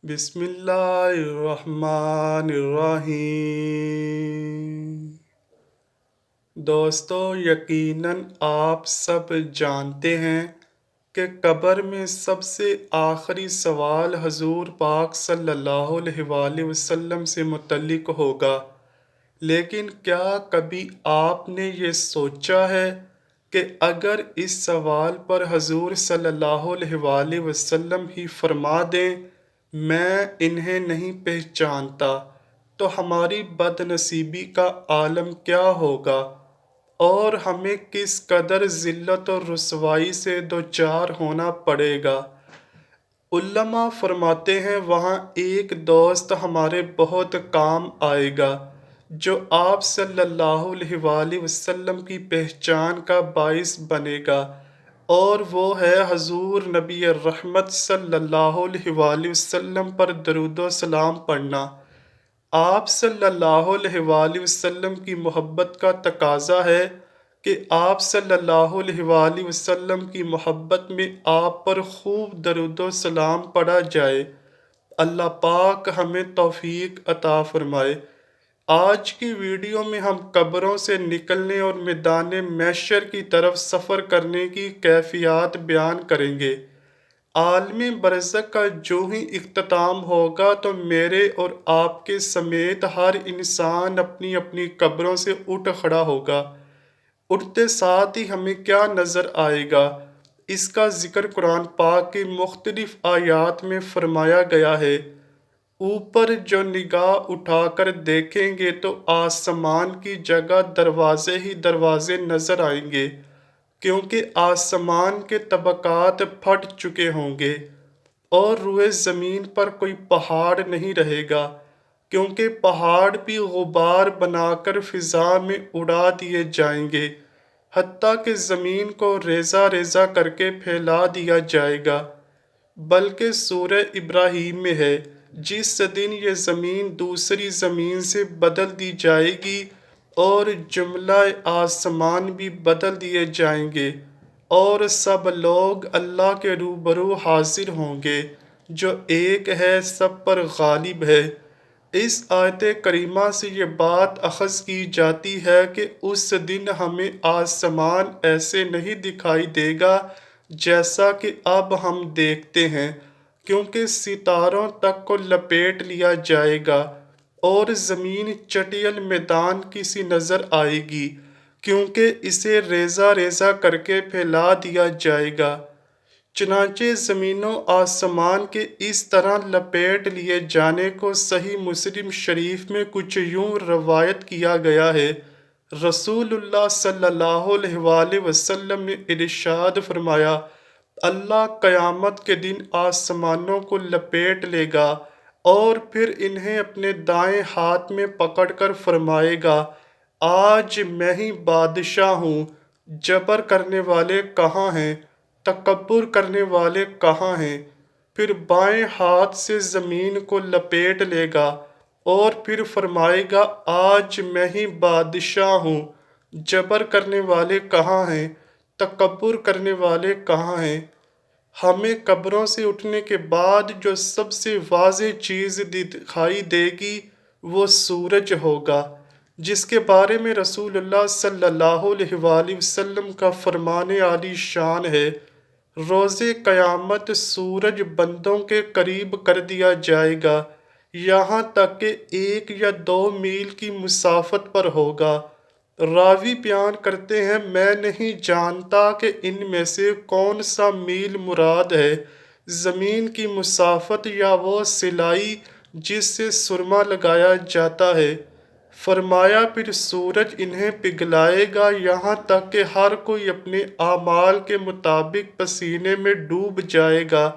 بسم اللہ الرحمن الرحیم۔ دوستو، یقیناً آپ سب جانتے ہیں کہ قبر میں سب سے آخری سوال حضور پاک صلی اللہ علیہ وآلہ وسلم سے متعلق ہوگا، لیکن کیا کبھی آپ نے یہ سوچا ہے کہ اگر اس سوال پر حضور صلی اللہ علیہ وآلہ وسلم ہی فرما دیں میں انہیں نہیں پہچانتا، تو ہماری بد نصیبی کا عالم کیا ہوگا اور ہمیں کس قدر ذلت اور رسوائی سے دوچار ہونا پڑے گا۔ علماء فرماتے ہیں وہاں ایک دوست ہمارے بہت کام آئے گا جو آپ صلی اللہ علیہ وآلہ وسلم کی پہچان کا باعث بنے گا، اور وہ ہے حضور نبی رحمت صلی اللہ علیہ وآلہ وسلم پر درود و سلام پڑھنا۔ آپ صلی اللہ علیہ وآلہ وسلم کی محبت کا تقاضا ہے کہ آپ صلی اللہ علیہ وآلہ وسلم کی محبت میں آپ پر خوب درود و سلام پڑھا جائے۔ اللہ پاک ہمیں توفیق عطا فرمائے۔ آج کی ویڈیو میں ہم قبروں سے نکلنے اور میدان محشر کی طرف سفر کرنے کی کیفیات بیان کریں گے۔ عالم برزخ کا جو ہی اختتام ہوگا تو میرے اور آپ کے سمیت ہر انسان اپنی اپنی قبروں سے اٹھ کھڑا ہوگا۔ اٹھتے ساتھ ہی ہمیں کیا نظر آئے گا، اس کا ذکر قرآن پاک کی مختلف آیات میں فرمایا گیا ہے۔ اوپر جو نگاہ اٹھا کر دیکھیں گے تو آسمان کی جگہ دروازے ہی دروازے نظر آئیں گے، کیونکہ آسمان کے طبقات پھٹ چکے ہوں گے اور روئے زمین پر کوئی پہاڑ نہیں رہے گا، کیونکہ پہاڑ بھی غبار بنا کر فضا میں اڑا دیے جائیں گے، حتیٰ کہ زمین کو ریزہ ریزہ کر کے پھیلا دیا جائے گا۔ بلکہ سورہ ابراہیم میں ہے، جس دن یہ زمین دوسری زمین سے بدل دی جائے گی اور جملہ آسمان بھی بدل دیے جائیں گے اور سب لوگ اللہ کے روبرو حاضر ہوں گے جو ایک ہے سب پر غالب ہے۔ اس آیت کریمہ سے یہ بات اخذ کی جاتی ہے کہ اس دن ہمیں آسمان ایسے نہیں دکھائی دے گا جیسا کہ اب ہم دیکھتے ہیں، کیونکہ ستاروں تک کو لپیٹ لیا جائے گا اور زمین چٹیل میدان کی سی نظر آئے گی، کیونکہ اسے ریزہ ریزہ کر کے پھیلا دیا جائے گا۔ چنانچہ زمین و آسمان کے اس طرح لپیٹ لیے جانے کو صحیح مسلم شریف میں کچھ یوں روایت کیا گیا ہے۔ رسول اللہ صلی اللہ علیہ وآلہ وسلم نے ارشاد فرمایا، اللہ قیامت کے دن آسمانوں کو لپیٹ لے گا اور پھر انہیں اپنے دائیں ہاتھ میں پکڑ کر فرمائے گا، آج میں ہی بادشاہ ہوں، جبر کرنے والے کہاں ہیں، تکبر کرنے والے کہاں ہیں۔ پھر بائیں ہاتھ سے زمین کو لپیٹ لے گا اور پھر فرمائے گا، آج میں ہی بادشاہ ہوں، جبر کرنے والے کہاں ہیں، تکبر کرنے والے کہاں ہیں۔ ہمیں قبروں سے اٹھنے کے بعد جو سب سے واضح چیز دکھائی دے گی وہ سورج ہوگا، جس کے بارے میں رسول اللہ صلی اللہ علیہ وآلہ وسلم کا فرمان عالی شان ہے، روز قیامت سورج بندوں کے قریب کر دیا جائے گا، یہاں تک کہ 1 یا 2 میل کی مسافت پر ہوگا۔ راوی بیان کرتے ہیں، میں نہیں جانتا کہ ان میں سے کون سا میل مراد ہے، زمین کی مسافت یا وہ سلائی جس سے سرما لگایا جاتا ہے۔ فرمایا پھر سورج انہیں پگھلائے گا یہاں تک کہ ہر کوئی اپنے اعمال کے مطابق پسینے میں ڈوب جائے گا،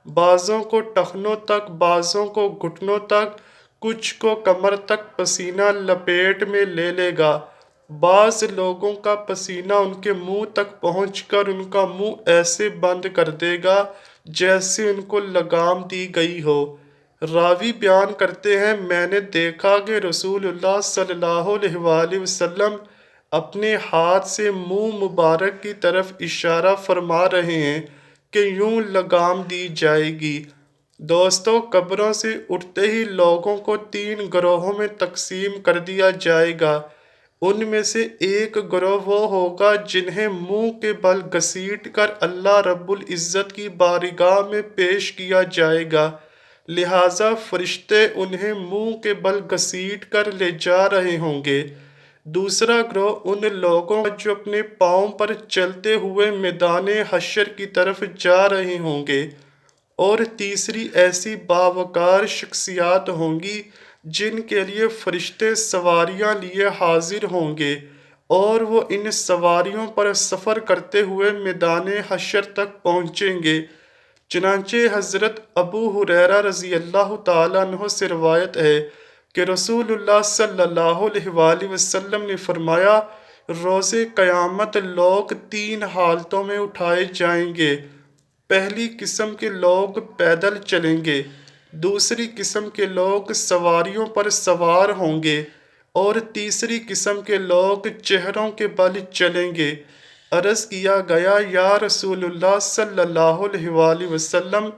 بعضوں کو ٹخنوں تک، بعضوں کو گھٹنوں تک، کچھ کو کمر تک پسینہ لپیٹ میں لے لے گا۔ بعض لوگوں کا پسینہ ان کے منہ تک پہنچ کر ان کا منہ ایسے بند کر دے گا جیسے ان کو لگام دی گئی ہو۔ راوی بیان کرتے ہیں، میں نے دیکھا کہ رسول اللہ صلی اللہ علیہ وآلہ وسلم اپنے ہاتھ سے منہ مبارک کی طرف اشارہ فرما رہے ہیں کہ یوں لگام دی جائے گی۔ دوستو، قبروں سے اٹھتے ہی لوگوں کو 3 گروہوں میں تقسیم کر دیا جائے گا۔ ان میں سے ایک گروہ وہ ہوگا جنہیں منہ کے بل گھسیٹ کر اللہ رب العزت کی بارگاہ میں پیش کیا جائے گا، لہٰذا فرشتے انہیں منہ کے بل گھسیٹ کر لے جا رہے ہوں گے۔ دوسرا گروہ ان لوگوں کا جو اپنے پاؤں پر چلتے ہوئے میدان حشر کی طرف جا رہے ہوں گے، اور تیسری ایسی باوقار شخصیات ہوں گی جن کے لیے فرشتے سواریاں لیے حاضر ہوں گے، اور وہ ان سواریوں پر سفر کرتے ہوئے میدان حشر تک پہنچیں گے۔ چنانچہ حضرت ابو ہریرہ رضی اللہ تعالیٰ عنہ سے روایت ہے کہ رسول اللہ صلی اللہ علیہ وآلہ وسلم نے فرمایا، روز قیامت لوگ 3 حالتوں میں اٹھائے جائیں گے۔ پہلی قسم کے لوگ پیدل چلیں گے، دوسری قسم کے لوگ سواریوں پر سوار ہوں گے، اور تیسری قسم کے لوگ چہروں کے بل چلیں گے۔ عرض کیا گیا، یا رسول اللہ صلی اللہ علیہ وآلہ وسلم،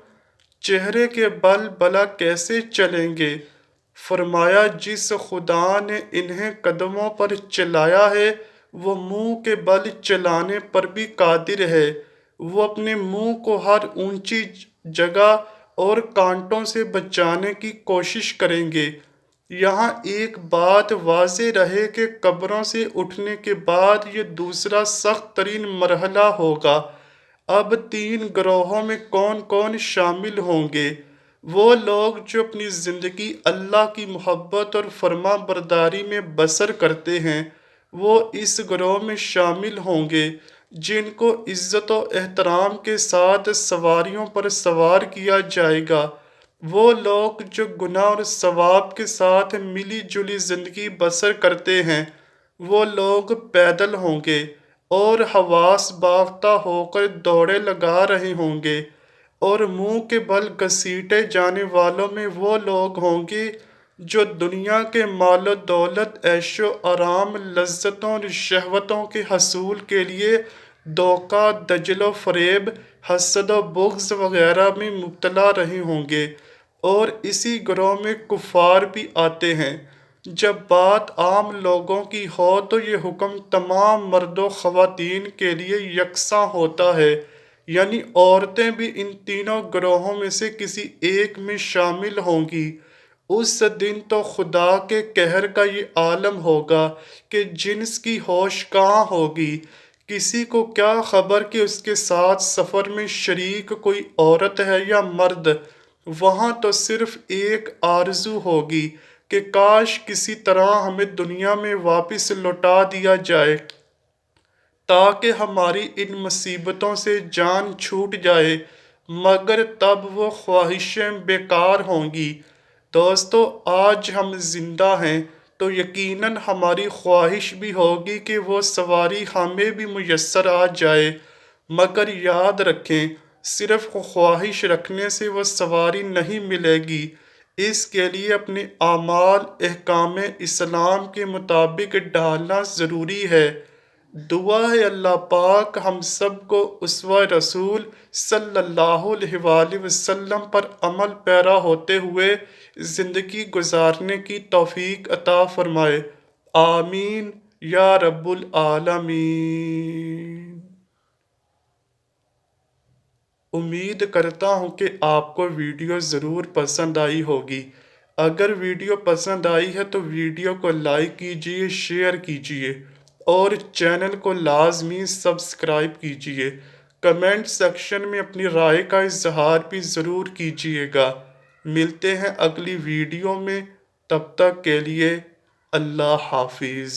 چہرے کے بل بلا کیسے چلیں گے؟ فرمایا، جس خدا نے انہیں قدموں پر چلایا ہے وہ منہ کے بل چلانے پر بھی قادر ہے۔ وہ اپنے منہ کو ہر اونچی جگہ اور کانٹوں سے بچانے کی کوشش کریں گے۔ یہاں ایک بات واضح رہے کہ قبروں سے اٹھنے کے بعد یہ دوسرا سخت ترین مرحلہ ہوگا۔ اب 3 گروہوں میں کون کون شامل ہوں گے؟ وہ لوگ جو اپنی زندگی اللہ کی محبت اور فرما برداری میں بسر کرتے ہیں، وہ اس گروہ میں شامل ہوں گے جن کو عزت و احترام کے ساتھ سواریوں پر سوار کیا جائے گا۔ وہ لوگ جو گناہ اور ثواب کے ساتھ ملی جلی زندگی بسر کرتے ہیں، وہ لوگ پیدل ہوں گے اور حواس باختہ ہو کر دوڑے لگا رہے ہوں گے، اور منہ کے بل گھسیٹے جانے والوں میں وہ لوگ ہوں گے جو دنیا کے مال و دولت، عیش و آرام، لذتوں اور شہوتوں کے حصول کے لیے دھوکہ، دجل و فریب، حسد و بغض وغیرہ میں مبتلا رہے ہوں گے، اور اسی گروہ میں کفار بھی آتے ہیں۔ جب بات عام لوگوں کی ہو تو یہ حکم تمام مرد و خواتین کے لیے یکساں ہوتا ہے، یعنی عورتیں بھی ان تینوں گروہوں میں سے کسی ایک میں شامل ہوں گی۔ اس دن تو خدا کے قہر کا یہ عالم ہوگا کہ جنس کی ہوش کہاں ہوگی۔ کسی کو کیا خبر کہ اس کے ساتھ سفر میں شریک کوئی عورت ہے یا مرد؟ وہاں تو صرف ایک آرزو ہوگی کہ کاش کسی طرح ہمیں دنیا میں واپس لوٹا دیا جائے تاکہ ہماری ان مصیبتوں سے جان چھوٹ جائے، مگر تب وہ خواہشیں بیکار ہوں گی۔ دوستو، آج ہم زندہ ہیں تو یقیناً ہماری خواہش بھی ہوگی کہ وہ سواری ہمیں بھی میسر آ جائے، مگر یاد رکھیں، صرف خواہش رکھنے سے وہ سواری نہیں ملے گی۔ اس کے لیے اپنے اعمال احکام اسلام کے مطابق ڈھالنا ضروری ہے۔ دعا ہے اللہ پاک ہم سب کو اسوہ رسول صلی اللہ علیہ وآلہ وسلم پر عمل پیرا ہوتے ہوئے زندگی گزارنے کی توفیق عطا فرمائے۔ آمین یا رب العالمین۔ امید کرتا ہوں کہ آپ کو ویڈیو ضرور پسند آئی ہوگی۔ اگر ویڈیو پسند آئی ہے تو ویڈیو کو لائک کیجئے، شیئر کیجئے اور چینل کو لازمی سبسکرائب کیجئے۔ کمنٹ سیکشن میں اپنی رائے کا اظہار بھی ضرور کیجئے گا۔ ملتے ہیں اگلی ویڈیو میں، تب تک کے لیے اللہ حافظ۔